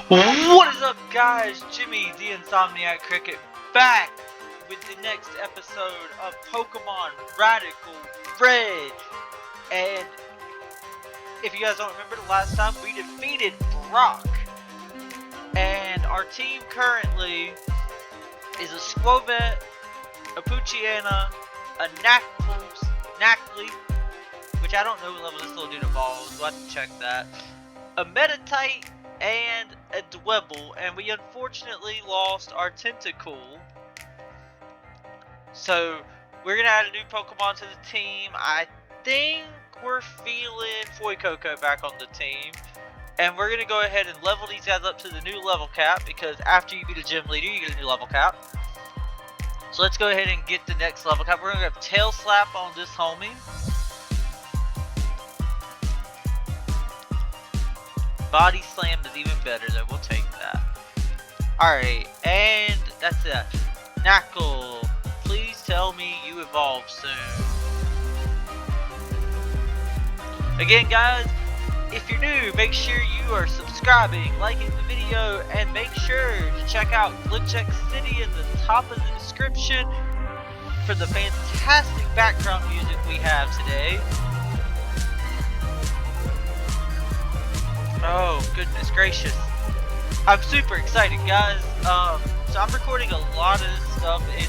What is up, guys? Jimmy the Insomniac Cricket back with the next episode of Pokemon Radical Red. And if you guys don't remember, the last time we defeated Brock, and our team currently is a Squovet, a Poochyena, a Nactly, which I don't know what level this little dude evolves. We'll have to check that. A Meditite and a Dwebble, and we unfortunately lost our Tentacool. So we're gonna add a new Pokemon to the team. I think we're feeling Fuecoco back on the team, and we're gonna go ahead and level these guys up to the new level cap, because after you beat a gym leader you get a new level cap. So let's go ahead and get the next level cap. We're gonna have Tail Slap on this homie. Body Slam is even better though, we'll take that. Alright, and that's it. Knuckle, please tell me you evolve soon. Again guys, if you're new, make sure you are subscribing, liking the video, and make sure to check out Glitcheck City in the top of the description for the fantastic background music we have today. Oh, goodness gracious. I'm super excited, guys. So I'm recording a lot of this stuff in,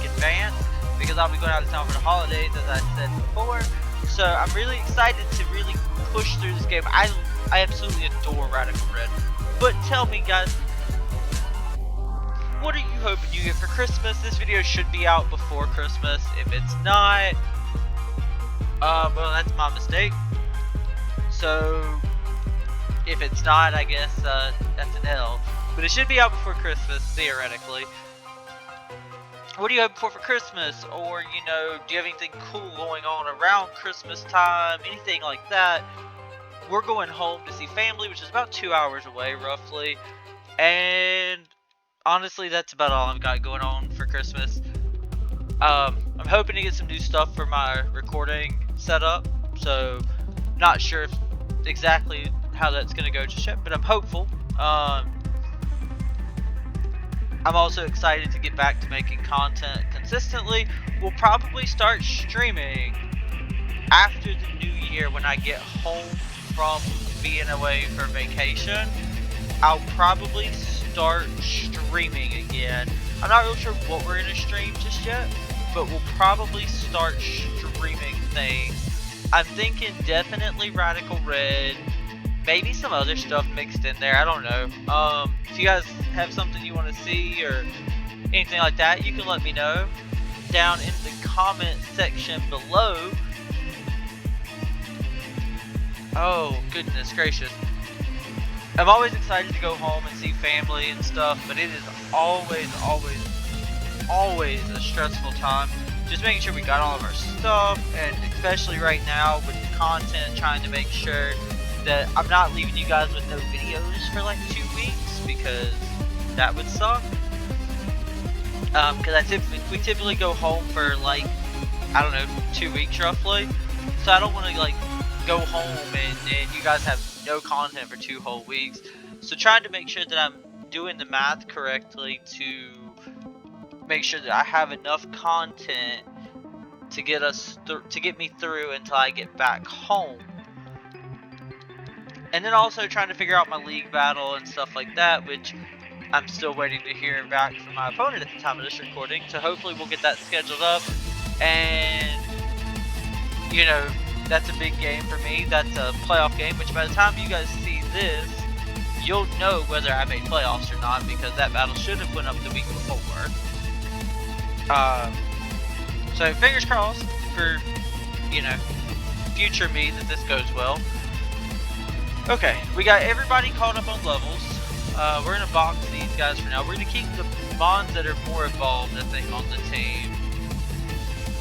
advance, because I'll be going out of town for the holidays, as I said before. So I'm really excited to really push through this game. I absolutely adore Radical Red. But tell me, guys, what are you hoping you get for Christmas? This video should be out before Christmas. If it's not, well, that's my mistake. So if it's not, I guess that's an L. But it should be out before Christmas, theoretically. What are you hoping for Christmas? Or, you know, do you have anything cool going on around Christmas time? Anything like that? We're going home to see family, which is about 2 hours away, roughly. And honestly, that's about all I've got going on for Christmas. I'm hoping to get some new stuff for my recording setup. So, not sure if exactly how that's gonna go just yet, but I'm hopeful. I'm also excited to get back to making content consistently. We'll probably start streaming after the new year when I get home from being away for vacation. I'll probably start streaming again. I'm not really sure what we're gonna stream just yet, but we'll probably start streaming things. I'm thinking definitely Radical Red. Maybe some other stuff mixed in there, I don't know. If you guys have something you want to see or anything like that, you can let me know down in the comment section below. Oh, goodness gracious. I'm always excited to go home and see family and stuff, but it is always a stressful time. Just making sure we got all of our stuff, and especially right now with the content, trying to make sure that I'm not leaving you guys with no videos for like 2 weeks, because that would suck. Because we typically go home for like, I don't know, 2 weeks roughly. So I don't want to like go home and you guys have no content for 2 whole weeks. So trying to make sure that I'm doing the math correctly to make sure that I have enough content to get me through until I get back home. And then also trying to figure out my league battle and stuff like that, which I'm still waiting to hear back from my opponent at the time of this recording. So hopefully we'll get that scheduled up. And, you know, that's a big game for me. That's a playoff game, which by the time you guys see this, you'll know whether I made playoffs or not, because that battle should have went up the week before. So fingers crossed for, you know, future me that this goes well. Okay, we got everybody caught up on levels. We're gonna box these guys for now. We're gonna keep the bonds that are more evolved, I think, on the team.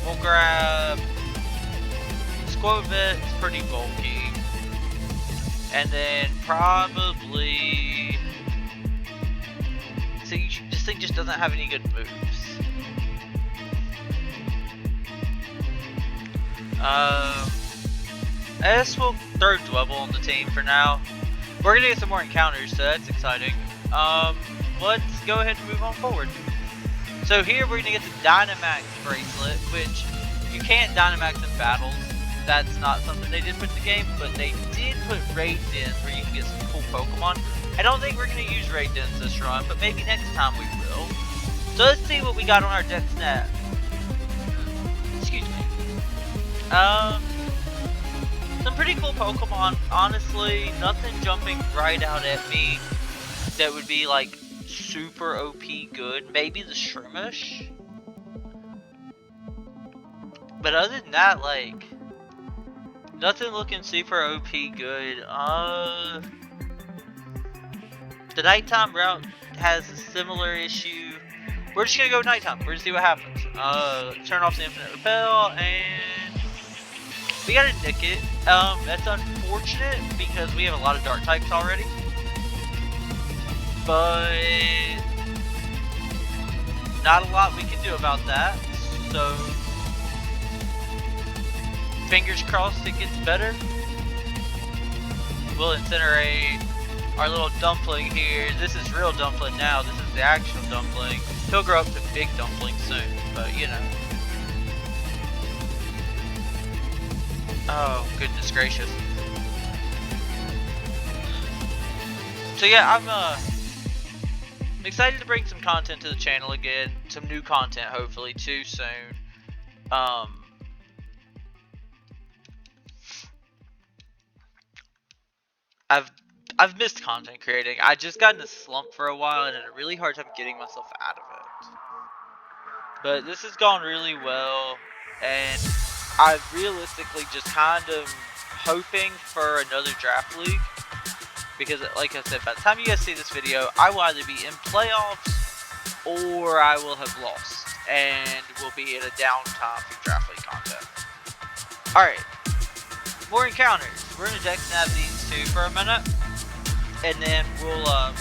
We'll grab Squovet, it's pretty bulky. And then probably, see, this thing just doesn't have any good moves. I guess we'll throw Dwebble on the team for now. We're gonna get some more encounters, so that's exciting. Let's go ahead and move on forward. So here we're gonna get the Dynamax bracelet, which you can't Dynamax in battles. That's not something they did put in the game, but they did put raid dens where you can get some cool Pokemon. I don't think we're gonna use raid dens this run, but maybe next time we will. So let's see what we got on our deck snap. Excuse me. Some pretty cool Pokemon. Honestly, nothing jumping right out at me that would be like super OP good. Maybe the Shrimish. But other than that, like, nothing looking super OP good. The nighttime route has a similar issue. We're just gonna go nighttime. We're gonna see what happens. Turn off the Infinite Repel, and we gotta nick it. That's unfortunate because we have a lot of dark types already. But not a lot we can do about that. So fingers crossed it gets better. We'll incinerate our little dumpling here. This is real dumpling now. This is the actual dumpling. He'll grow up to big dumpling soon, but you know. Oh, goodness gracious. So yeah, I'm excited to bring some content to the channel again. Some new content, hopefully, too soon. I've missed content creating. I just got in a slump for a while and had a really hard time getting myself out of it. But this has gone really well, and I'm realistically just kind of hoping for another draft league. Because like I said, by the time you guys see this video, I will either be in playoffs or I will have lost. And will be at a downtime for draft league content. Alright. More encounters. We're gonna deck snap these two for a minute. And then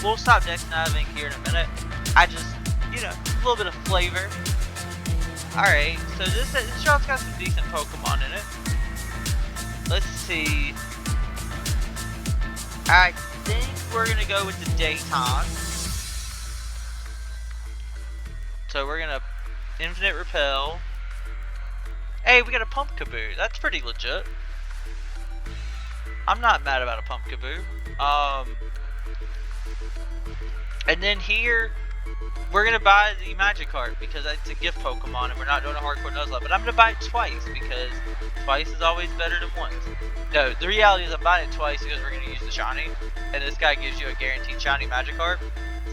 we'll stop deck snapping here in a minute. I just, you know, a little bit of flavor. Alright, so this shot's got some decent Pokemon in it. Let's see. I think we're gonna go with the daytime. So we're gonna Infinite Repel. Hey, we got a Pumpkaboo. That's pretty legit. I'm not mad about a Pumpkaboo. And then here, we're gonna buy the Magikarp because it's a gift Pokemon and we're not doing a hardcore Nuzlocke. But I'm gonna buy it twice because twice is always better than once. No, the reality is I'm buying it twice because we're gonna use the shiny, and this guy gives you a guaranteed shiny Magikarp.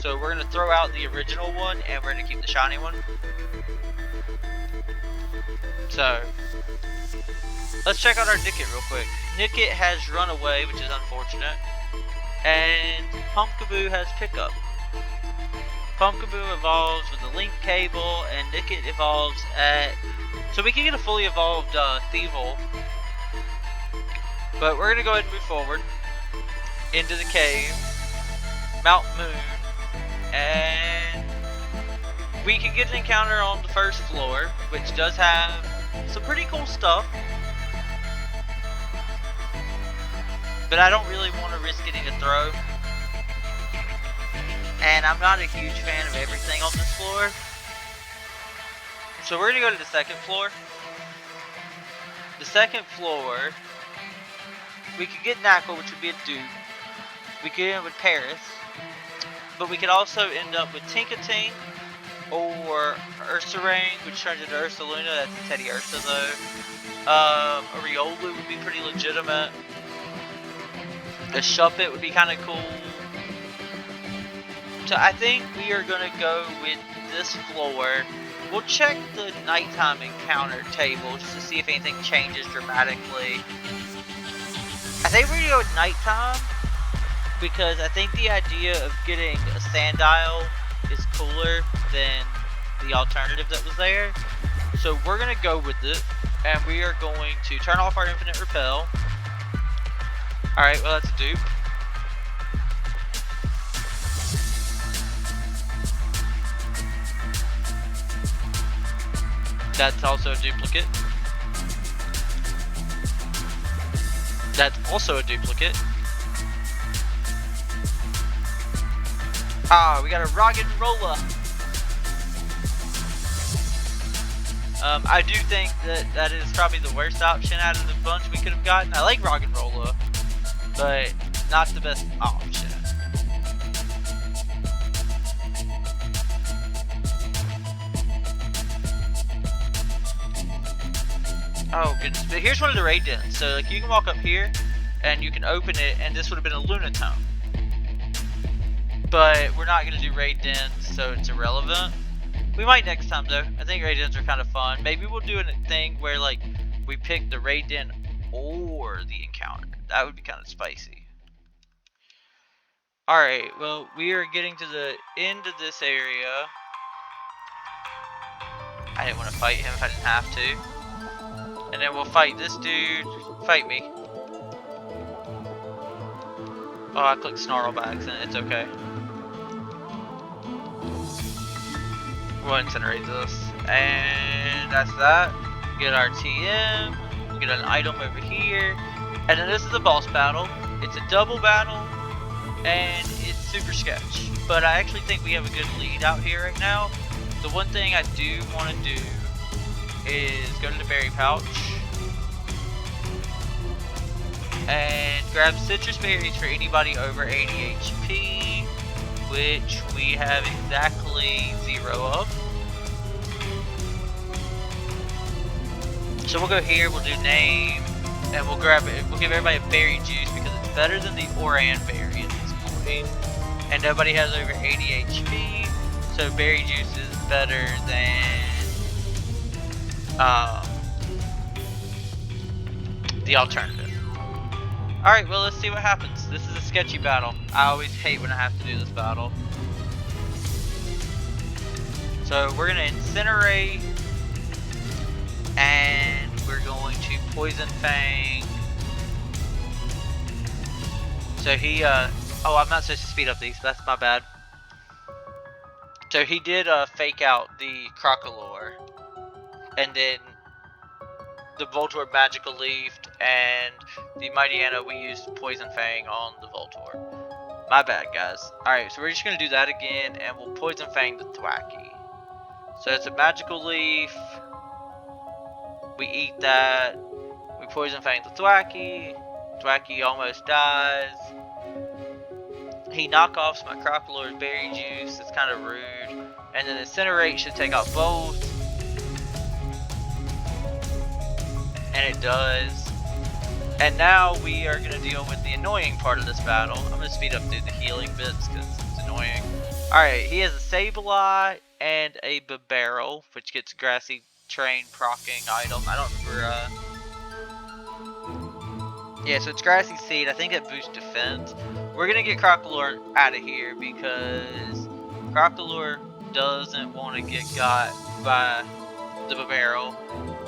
So we're gonna throw out the original one and we're gonna keep the shiny one. So let's check out our Nickit real quick. Nickit has run away, which is unfortunate, and Pumpkaboo has pickup. Pumpkaboo evolves with a link cable, and Nickit evolves at... So we can get a fully evolved Thievul. But we're going to go ahead and move forward into the cave, Mount Moon, and we can get an encounter on the first floor, which does have some pretty cool stuff. But I don't really want to risk getting a throw. And I'm not a huge fan of everything on this floor. So we're going to go to the second floor. The second floor, we could get Knackle, which would be a dupe. We could end up with Paris. But we could also end up with Tinkating or Ursaring, which turns into Ursaluna. That's a Teddy Ursa though. A Riolu would be pretty legitimate. A Shuppet would be kind of cool. So I think we are going to go with this floor. We'll check the nighttime encounter table just to see if anything changes dramatically. I think we're going to go with nighttime because I think the idea of getting a Sandile is cooler than the alternative that was there. So we're going to go with it, and we are going to turn off our Infinite Repel. Alright, well that's a dupe. That's also a duplicate. That's also a duplicate. Ah, we got a rock and roller. I do think that is probably the worst option out of the bunch we could have gotten. I like rock and roller, but not the best option. Oh goodness, but here's one of the raid dens. So like you can walk up here and you can open it, and this would have been a Lunatone. But we're not gonna do raid dens, so it's irrelevant. We might next time though. I think raid dens are kind of fun. Maybe we'll do a thing where like we pick the raid den or the encounter. That would be kind of spicy. Alright, well, we are getting to the end of this area. I didn't want to fight him if I didn't have to. And then we'll fight this dude. Fight me. Oh, I clicked snarl by accident. It's okay. We'll incinerate this. And that's that. Get our TM. Get an item over here. And then this is a boss battle. It's a double battle. And it's super sketch. But I actually think we have a good lead out here right now. The one thing I do want to do is go to the berry pouch and grab citrus berries for anybody over 80 HP, which we have exactly 0 of. So we'll go here, we'll do name, and we'll grab it. We'll give everybody a berry juice because it's better than the Oran berry at this point. And nobody has over 80 HP, so berry juice is better than the alternative. Alright, well, let's see what happens. This is a sketchy battle. I always hate when I have to do this battle. So we're going to incinerate, and we're going to poison Fang. So he, oh, I'm not supposed to speed up these, that's my bad. So he did fake out the Crocolore, and then the Voltorb Magical Leafed, and the Mighty Anna we used Poison Fang on the Voltorb. My bad, guys. Alright, so we're just going to do that again, and we'll Poison Fang the Thwackey. So it's a Magical Leaf. We eat that. We Poison Fang the Thwackey. Thwackey almost dies. He knockoffs my Crocolore's Berry Juice. It's kind of rude. And then Incinerate should take out both. And it does. And now we are going to deal with the annoying part of this battle. I'm going to speed up through the healing bits because it's annoying. Alright, he has a Sableye and a Bibarel, which gets Grassy Train procking item. I don't remember. Yeah, so it's Grassy Seed. I think that boosts defense. We're going to get Crocolore out of here because Crocolore doesn't want to get got by the Bibarel.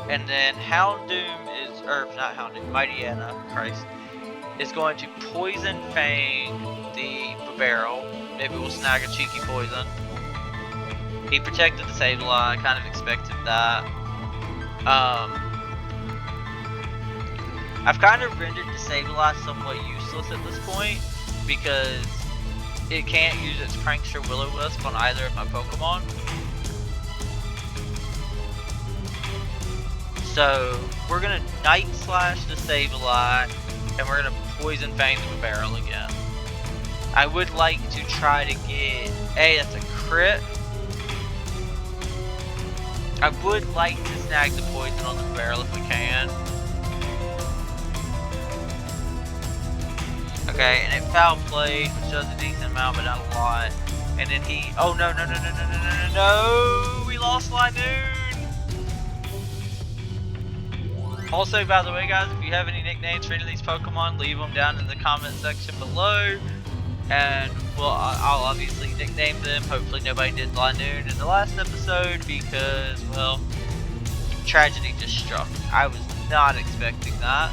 And then Houndoom is, or not Houndoom, Mighty Anna, Christ, is going to Poison Fang the Bibarel. Maybe we'll snag a cheeky poison. He protected the Sableye, I kind of expected that. I've kind of rendered the Sableye somewhat useless at this point because it can't use its Prankster Will-O-Wisp on either of my Pokemon. So we're gonna Night Slash the Sableye, and we're gonna Poison Fang the Bibarel again. I would like to try to get, that's a crit. I would like to snag the poison on the Bibarel if we can. Okay, and it foul played, which does a decent amount, but not a lot. And then he, oh no, we lost Linoon. Also, by the way, guys, if you have any nicknames for any of these Pokemon, leave them down in the comment section below. And, well, I'll obviously nickname them. Hopefully nobody did Linoon in the last episode because, well, tragedy just struck. I was not expecting that.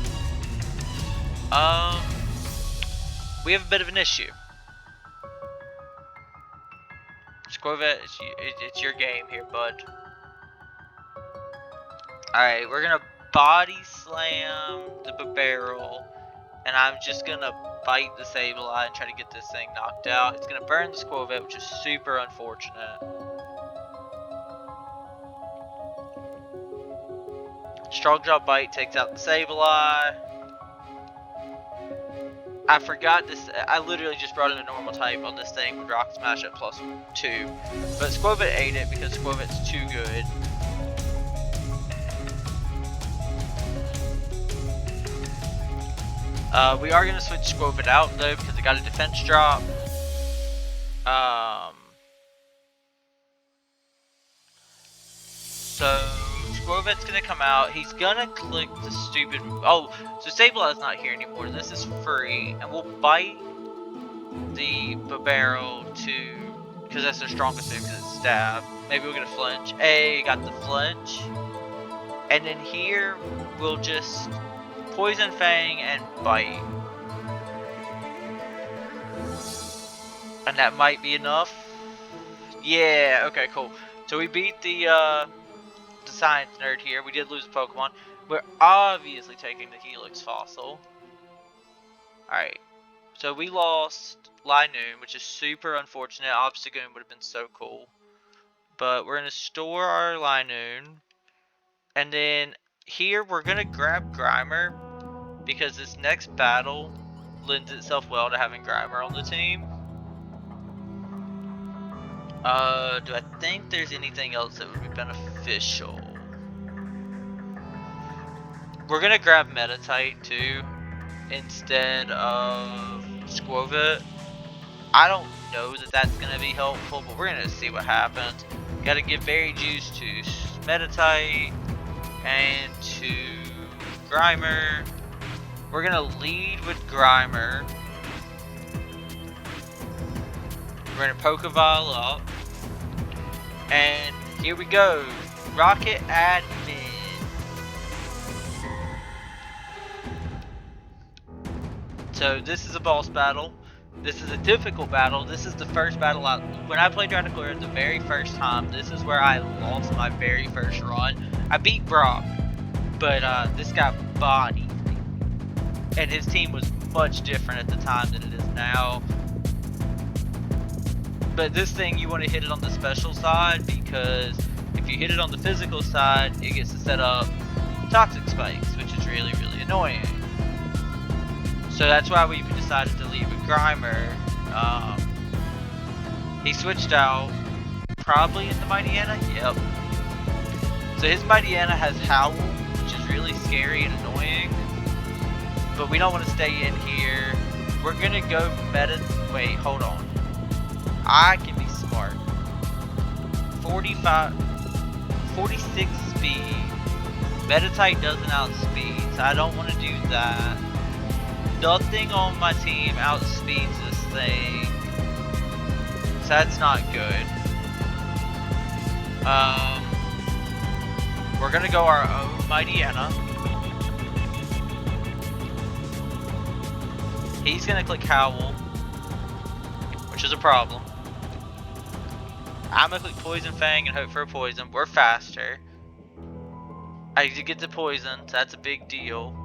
We have a bit of an issue. Scorvet, it's your game here, bud. Alright, we're gonna Body Slam the Bibarel, and I'm just gonna bite the Sableye and try to get this thing knocked out. It's going to burn the Squirvet, which is super unfortunate. Strong Jaw Bite takes out the Sableye. I forgot this. I literally just brought in a normal type on this thing with Rock Smash at +2. But Squirvet ate it because Squirvet's too good. We are going to switch Squirvet out though because it got a defense drop. So Squirvet's going to come out. He's going to click the stupid... Oh, so Sableye's not here anymore. This is free. And we'll bite the Babero to... because that's their strongest move because it's stab. Maybe we'll get a flinch. Hey, got the flinch. And then here, we'll just Poison Fang and bite. And that might be enough. Yeah, okay, cool. So we beat the science nerd here. We did lose a Pokemon. We're obviously taking the Helix Fossil. Alright. So we lost Linoon, which is super unfortunate. Obstagoon would have been so cool. But we're going to store our Linoon. And then here we're going to grab Grimer. Because this next battle lends itself well to having Grimer on the team. Do I think there's anything else that would be beneficial? We're gonna grab Metatite too, instead of Squirvet. I don't know that that's gonna be helpful, but we're gonna see what happens. Gotta give Berry Juice to Metatite and to Grimer. We're gonna lead with Grimer. We're gonna Pokeball up. And here we go. Rocket Admin. So this is a boss battle. This is a difficult battle. This is the first battle when I played Dragon Clear the very first time. This is where I lost my very first run. I beat Brock, but this got bodied. And his team was much different at the time than it is now. But this thing, you want to hit it on the special side, because if you hit it on the physical side, it gets to set up toxic spikes, which is really, really annoying. So that's why we decided to leave with Grimer. He switched out, probably in the Mightyena. Yep. So his Mightyena has Howl, which is really scary and annoying. But we don't want to stay in here. We're gonna go wait, hold on. I can be smart. 46 speed. Metatite doesn't outspeed, so I don't want to do that. Nothing on my team outspeeds this thing, so that's not good. We're gonna go our own Mightyena. He's gonna click Howl, which is a problem. I'm gonna click Poison Fang and hope for a poison. We're faster. I did get the poison, so that's a big deal.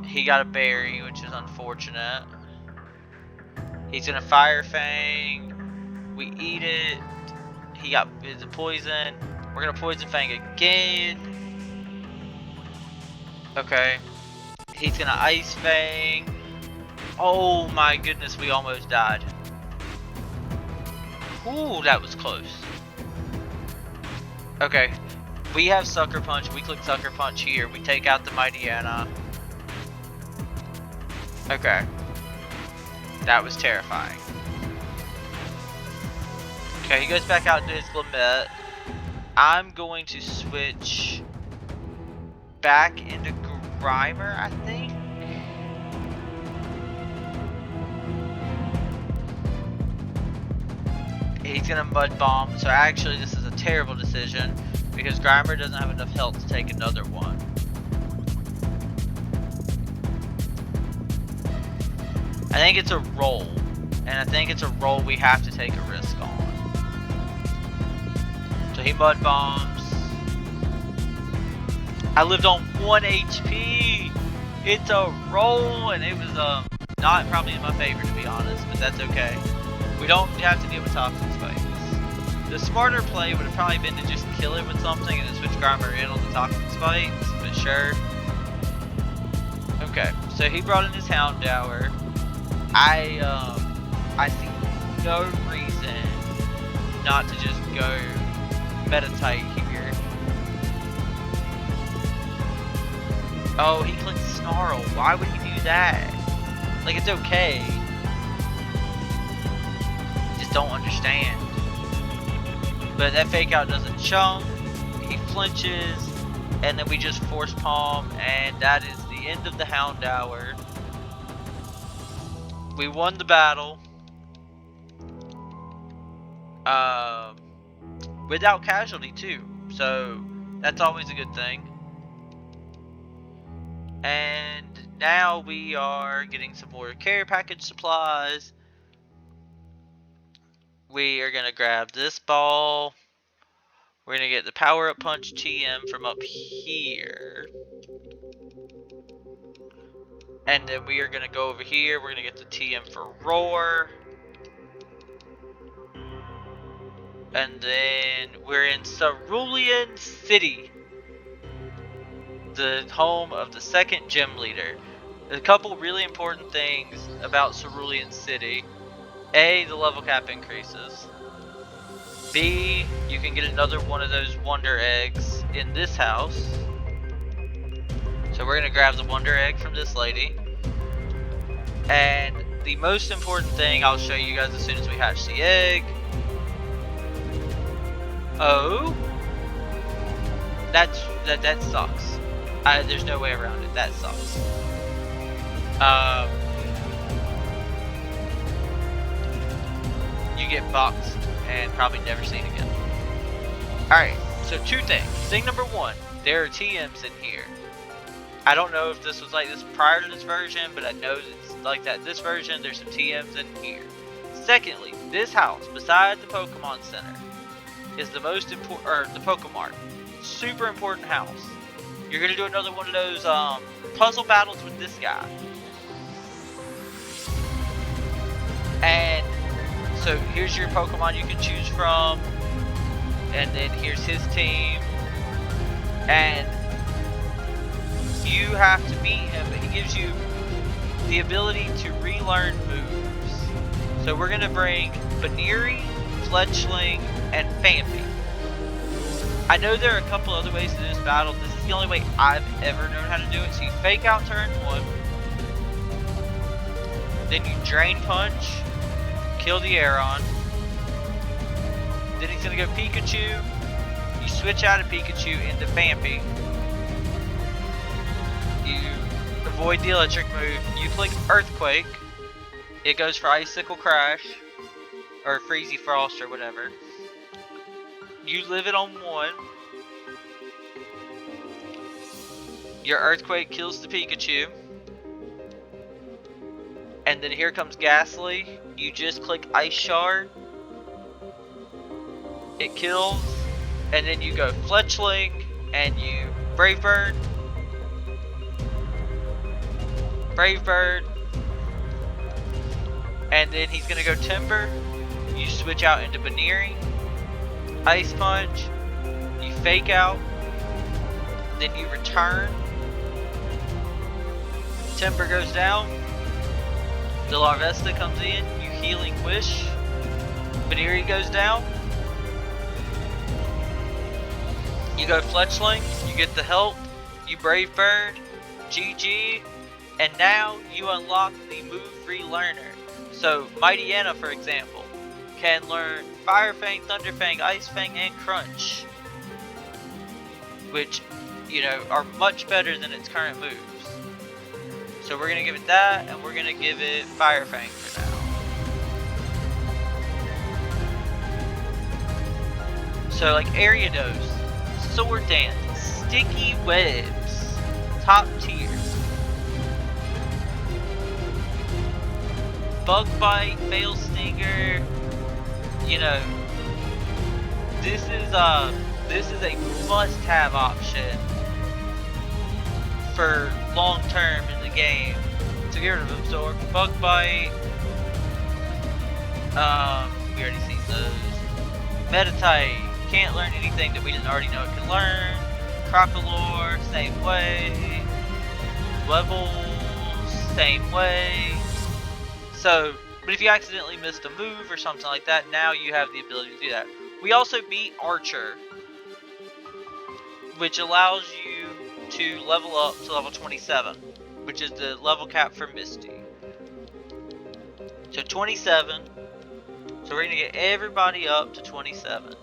He got a berry, which is unfortunate. He's gonna Fire Fang. We eat it. He got the poison. We're gonna Poison Fang again. Okay. He's gonna Ice Fang. Oh my goodness, we almost died. Ooh, that was close. Okay. We have Sucker Punch. We click Sucker Punch here. We take out the Mightyena. Okay. That was terrifying. Okay, he goes back out into his Lamette. I'm going to switch back into Grimer, I think. He's gonna Mud Bomb. So actually, this is a terrible decision because Grimer doesn't have enough health to take another one. I think it's a roll, and I think it's a roll we have to take a risk on. So he Mud Bombs. I lived on 1 HP. It's a roll, and it was Not probably my favorite, to be honest, but that's okay. We don't have to deal with toxic spikes. The smarter play would have probably been to just kill it with something and then switch Grimer in on the toxic spikes, but sure. Okay, so he brought in his Houndour. I see no reason not to just go meditate here. Oh, he clicked Snarl. Why would he do that? Like, it's okay. Just don't understand. But that fake out does a chunk. He flinches. And then we just force palm. And that is the end of the Houndour. We won the battle. Without casualty too. So that's always a good thing. And now we are getting some more care package supplies. We are gonna grab this ball. We're gonna get the power up punch TM from up here. And then we are gonna go over here. We're gonna get the TM for roar. And then we're in Cerulean City, the home of the second gym leader. There's a couple really important things about Cerulean City. A, the level cap increases. B, you can get another one of those Wonder Eggs in this house. So we're gonna grab the Wonder Egg from this lady. And the most important thing, I'll show you guys as soon as we hatch the egg. Oh, that sucks. There's no way around it. That sucks. You get boxed and probably never seen again. Alright, so two things. Thing number one, there are TMs in here. I don't know if this was like this prior to this version, but I know it's like that this version. There's some TMs in here. Secondly, this house, beside the Pokemon Center, is the most important, or the Pokemart. Super important house. You're gonna do another one of those puzzle battles with this guy. And so here's your Pokemon you can choose from. And then here's his team. And you have to beat him, but he gives you the ability to relearn moves. So we're gonna bring Baneri, Fletchling, and Phanpy. I know there are a couple other ways to do this battle. This is the only way I've ever known how to do it. So you fake out turn one, then you drain punch, kill the Aeron. Then he's gonna go Pikachu. You switch out of Pikachu into Phanpy. You avoid the electric move. You click Earthquake. It goes for Icicle Crash or Freezy Frost or whatever. You live it on one. Your Earthquake kills the Pikachu. And then here comes Ghastly. You just click Ice Shard. It kills. And then you go Fletchling and you Brave Bird. Brave Bird. And then he's gonna go Timber. You switch out into Baneri. Ice Punch. You fake out. Then you return. Timber goes down. The Larvesta comes in. You Healing Wish. Baneri goes down. You go Fletchling. You get the help. You Brave Bird. GG. And now you unlock the move relearner. So Mighty Anna, for example, can learn Fire Fang, Thunder Fang, Ice Fang, and Crunch, which, you know, are much better than its current moves. So we're gonna give it that, and we're gonna give it Fire Fang for now. So like Area Dose, Sword Dance, Sticky Webs, top tier. Bug Bite, Fail Stinger, you know, this is a must-have option for long term in the game. So get rid of Absorb, Bug Bite. We already seen those. Meditate. Can't learn anything that we didn't already know it can learn. Crocolore, same way. Levels, same way. So, but if you accidentally missed a move or something like that, now you have the ability to do that. We also beat Archer, which allows you to level up to level 27, which is the level cap for Misty. So 27. So we're gonna get everybody up to 27.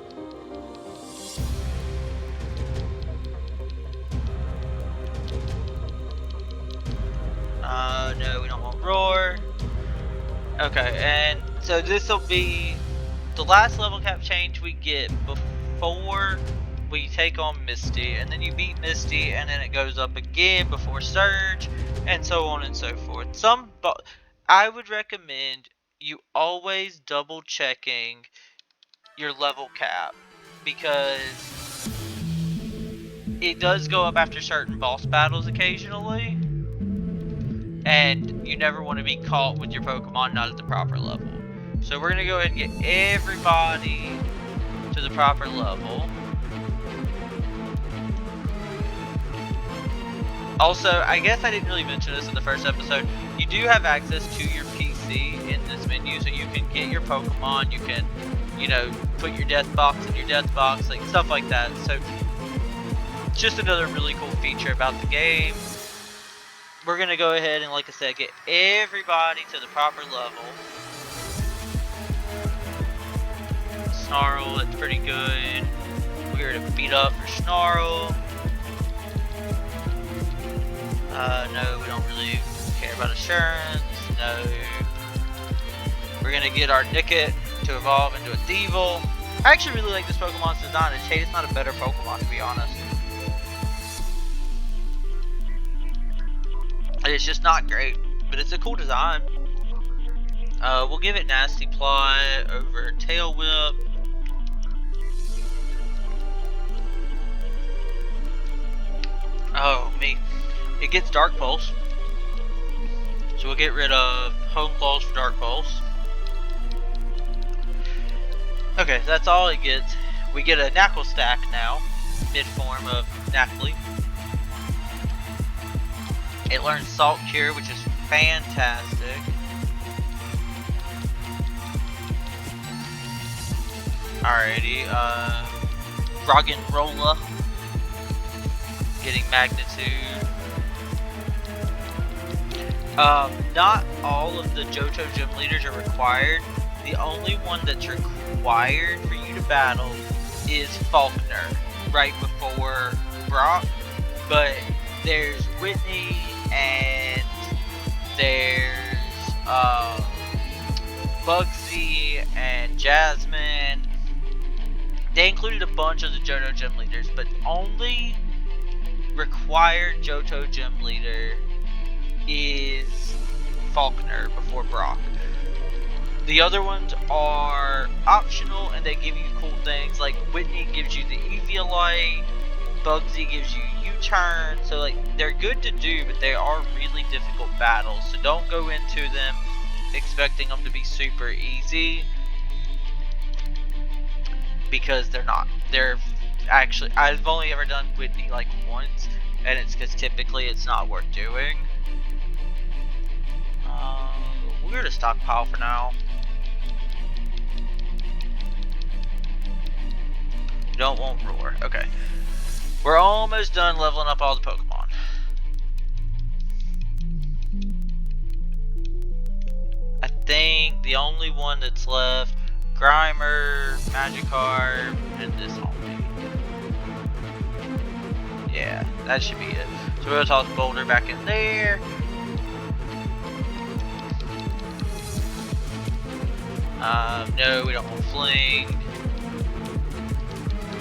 No, we don't want Roar. Okay, and so this will be the last level cap change we get before we take on Misty, and then you beat Misty, and then it goes up again before Surge, and so on and so forth. I would recommend you always double checking your level cap, because it does go up after certain boss battles occasionally, and you never want to be caught with your Pokemon not at the proper level. So we're going to go ahead and get everybody to the proper level. Also, I guess I didn't really mention this in the first episode, you do have access to your PC in this menu, so you can get your Pokemon, you can, you know, put your death box in your death box, like stuff like that. So, just another really cool feature about the game. We're going to go ahead and, like I said, get everybody to the proper level. Snarl, it's pretty good. We're going to beat up for Snarl. No, we don't really care about Assurance. No. We're going to get our Nickit to evolve into a Thievul. I actually really like this Pokemon's design. It's not a better Pokemon, to be honest. It's just not great, but it's a cool design. We'll give it Nasty Plot over Tail Whip. Oh, me. It gets Dark Pulse. So we'll get rid of Home Claws for Dark Pulse. Okay, so that's all it gets. We get a Knuckle Stack now, mid-form of Knackly. It learns Salt Cure, which is fantastic. Alrighty, Roggenrola getting Magnitude. Not all of the Johto Gym Leaders are required. The only one that's required for you to battle is Faulkner, right before Brock. But there's Whitney, and there's Bugsy and Jasmine. They included a bunch of the Johto Gym Leaders, but only required Johto Gym Leader is Faulkner before Brock. The other ones are optional, and they give you cool things, like Whitney gives you the Eviolite, Bugsy gives you U-turn, so like they're good to do, but they are really difficult battles, so don't go into them expecting them to be super easy, because they're not. They're actually, I've only ever done Whitney like once, and it's because typically it's not worth doing. We're gonna stockpile for now. Don't want Roar. Okay. We're almost done leveling up all the Pokemon. I think the only one that's left, Grimer, Magikarp, and this homie. Yeah, that should be it. So we'll toss Boulder back in there. No, we don't want Fling.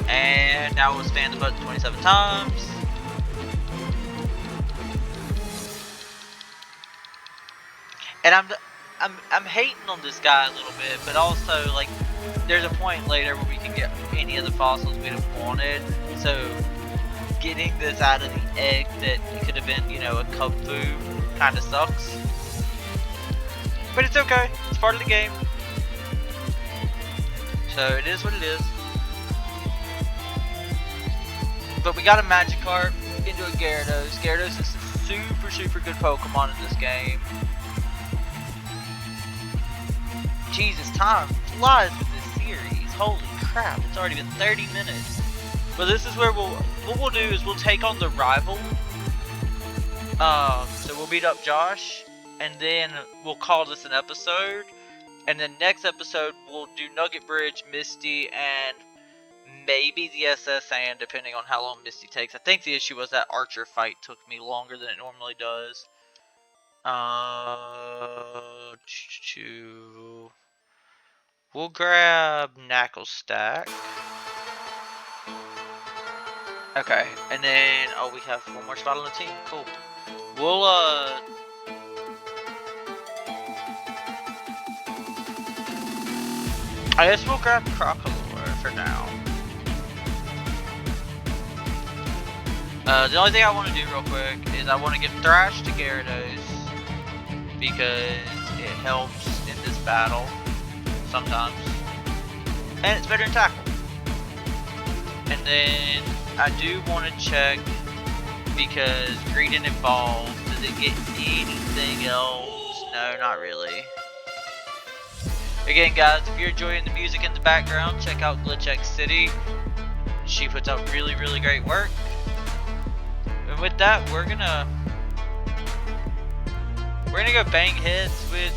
And now we'll spam the button 27 times. And I'm hating on this guy a little bit, but also like there's a point later where we can get any of the fossils we'd have wanted. So getting this out of the egg that could have been, you know, a Kung Fu kind of sucks. But it's okay. It's part of the game. So it is what it is. But we got a Magikarp into a Gyarados. Gyarados is a super good Pokemon in this game. Jesus, time flies with this series. Holy crap, it's already been 30 minutes. But this is where what we'll do is we'll take on the rival. So we'll beat up Josh, and then we'll call this an episode. And then next episode we'll do Nugget Bridge, Misty, and maybe the SS and depending on how long Misty takes. I think the issue was that Archer fight took me longer than it normally does. We'll grab Knuckle Stack. Okay, and then we have one more spot on the team. Cool. We'll I guess we'll grab Crocodile for now. The only thing I want to do real quick is I want to give Thrash to Gyarados because it helps in this battle sometimes, and it's better than Tackle. And then I do want to check because Greedent Evolved, does it get anything else? No, not really. Again, guys, if you're enjoying the music in the background, check out Glitch City. She puts out really great work. And with that, we're gonna go bang heads with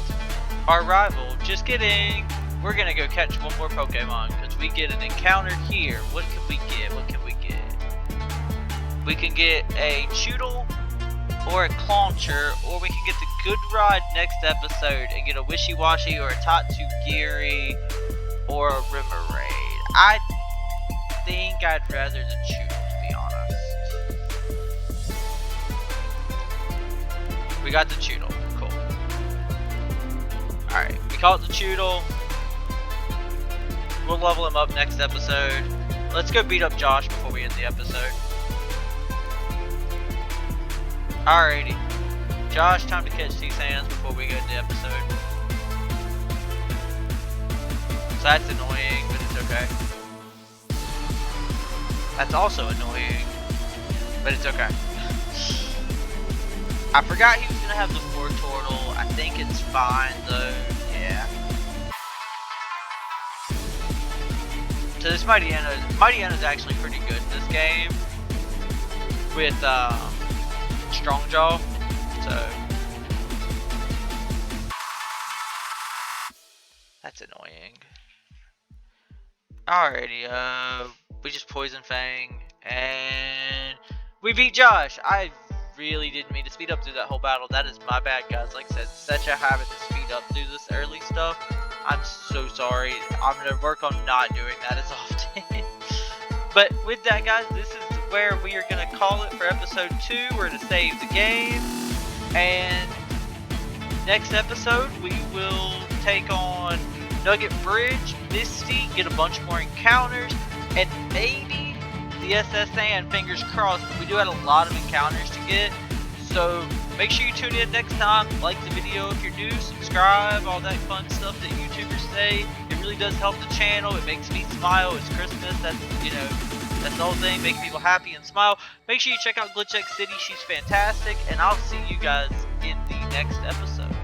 our rival. Just kidding. We're gonna go catch one more Pokemon because we get an encounter here. What can we get? What can we get? We can get a Choodle or a Clauncher, or we can get the Good Ride next episode and get a Wishy-Washy or a Tatsugiri or a Remoraid. I think I'd rather the Choodle, to be honest. We got the Choodle. Cool. Alright, we caught the Choodle. We'll level him up next episode. Let's go beat up Josh before we end the episode. Alrighty. Josh, time to catch these hands before we go to the episode. So that's annoying, but it's okay. That's also annoying, but it's okay. I forgot he was gonna have the Wartortle. I think it's fine though. Yeah. So this Mightyena is actually pretty good in this game with Strongjaw. So that's annoying. Alrighty, we just Poison Fang and we beat Josh. I really didn't mean to speed up through that whole battle. That is my bad, guys. Like I said, such a habit to speed up through this early stuff. I'm so sorry. I'm gonna work on not doing that as often. But with that, guys, this is where we are gonna call it for episode 2. We're gonna save the game, and next episode we will take on Nugget Bridge, Misty, get a bunch more encounters, and maybe the SS and fingers crossed. We do have a lot of encounters to get, so make sure you tune in next time. Like the video if you're new, subscribe, all that fun stuff that YouTubers say. It really does help the channel. It makes me smile. It's Christmas. That's, you know, that's the whole thing, making people happy and smile. Make sure you check out Glitch City. She's fantastic, and I'll see you guys in the next episode.